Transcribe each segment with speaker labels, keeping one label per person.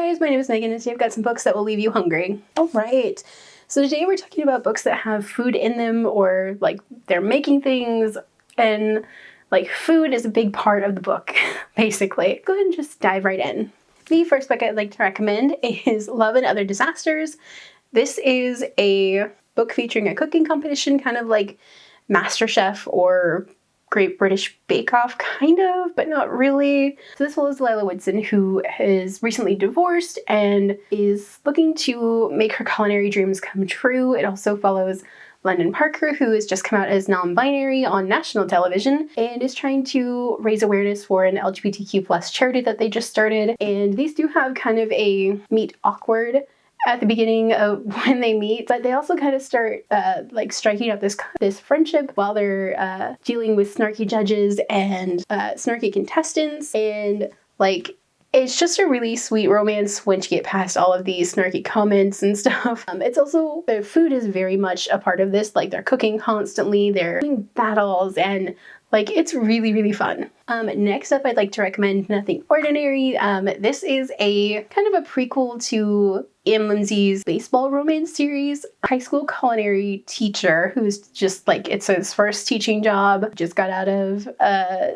Speaker 1: guys, my name is Megan and today I've got some books that will leave you hungry. Alright, so today we're talking about books that have food in them or like they're making things, and like food is a big part of the book, basically. Go ahead and just dive right in. The first book I'd like to recommend is Love and Other Disasters. This is a book featuring a cooking competition, kind of like MasterChef or Great British Bake Off, kind of, but not really. So this follows Lila Woodson, who is recently divorced and is looking to make her culinary dreams come true. It also follows London Parker, who has just come out as non-binary on national television and is trying to raise awareness for an LGBTQ+ charity that they just started. And these do have kind of a meet awkward at the beginning of when they meet, but they also kind of start like striking up this friendship while they're dealing with snarky judges and snarky contestants, and like it's just a really sweet romance once you get past all of these snarky comments and stuff. It's also, the food is very much a part of this, like they're cooking constantly, they're doing battles, and like it's really, really fun. Next up, I'd like to recommend Nothing Ordinary. This is a kind of a prequel to Ian Lindsay's baseball romance series. A high school culinary teacher who's just like, it's his first teaching job, just got out of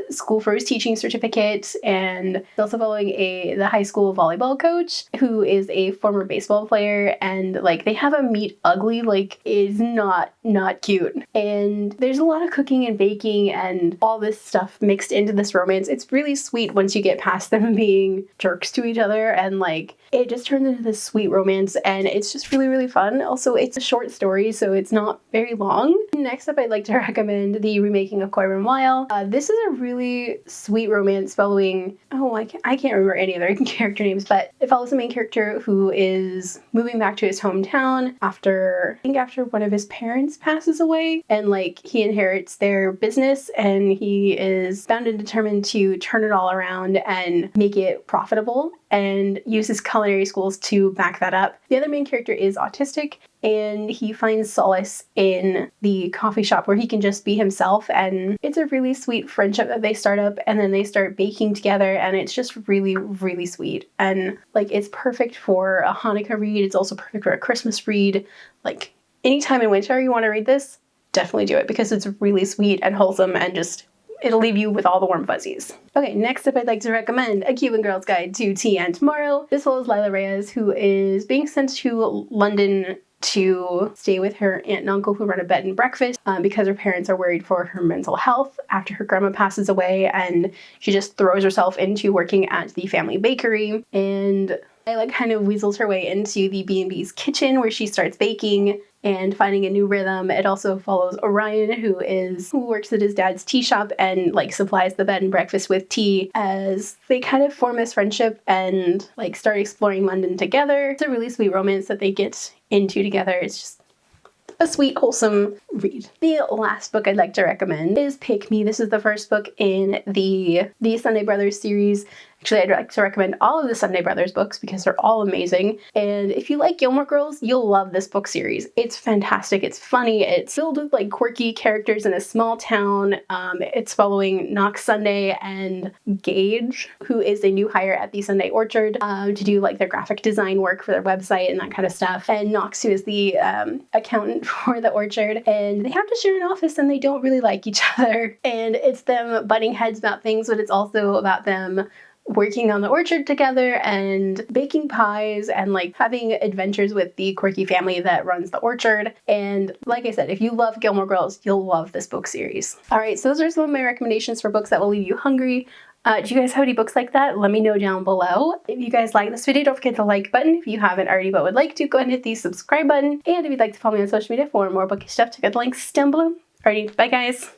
Speaker 1: school for his teaching certificate, and he's also following the high school volleyball coach who is a former baseball player, and like they have a meet ugly, like is not cute. And there's a lot of cooking and baking and all this stuff mixed into this romance. It's really sweet once you get past them being jerks to each other, and like it just turns into this sweet romance, and it's just really, really fun. Also, it's a short story, so it's not very long. Next up, I'd like to recommend the Remaking of Corbin. This is a really sweet romance following, I can't remember any other character names, but it follows the main character who is moving back to his hometown after one of his parents passes away, and like he inherits their business, and he is bound and determined to turn it all around and make it profitable, and uses culinary schools to back that up. The other main character is autistic, and he finds solace in the coffee shop where he can just be himself, and it's a really sweet friendship that they start up, and then they start baking together, and it's just really, really sweet. And like it's perfect for a Hanukkah read. It's also perfect for a Christmas read. Like anytime in winter you want to read this, definitely do it, because it's really sweet and wholesome and just it'll leave you with all the warm fuzzies. Okay, next up I'd like to recommend A Cuban Girl's Guide to Tea and Tomorrow. This follows Lila Reyes, who is being sent to London to stay with her aunt and uncle who run a bed and breakfast because her parents are worried for her mental health after her grandma passes away, and she just throws herself into working at the family bakery. And I like kind of weasels her way into the B&B's kitchen where she starts baking and finding a new rhythm. It also follows Orion, who works at his dad's tea shop and like supplies the bed and breakfast with tea, as they kind of form this friendship and like start exploring London together. It's a really sweet romance that they get into together. It's just a sweet, wholesome read. The last book I'd like to recommend is Pick Me. This is the first book in the Sunday Brothers series. Actually, I'd like to recommend all of the Sunday Brothers books because they're all amazing. And if you like Gilmore Girls, you'll love this book series. It's fantastic. It's funny. It's filled with like quirky characters in a small town. It's following Knox Sunday and Gage, who is a new hire at the Sunday Orchard to do like their graphic design work for their website and that kind of stuff. And Knox, who is the accountant for the Orchard. And they have to share an office and they don't really like each other. And it's them butting heads about things, but it's also about them working on the orchard together and baking pies and like having adventures with the quirky family that runs the orchard. And like I said, if you love Gilmore Girls, you'll love this book series. Alright, so those are some of my recommendations for books that will leave you hungry. Do you guys have any books like that? Let me know down below. If you guys like this video, don't forget the like button. If you haven't already but would like to, go ahead and hit the subscribe button. And if you'd like to follow me on social media for more bookish stuff, check out the links down below. Alrighty, bye guys!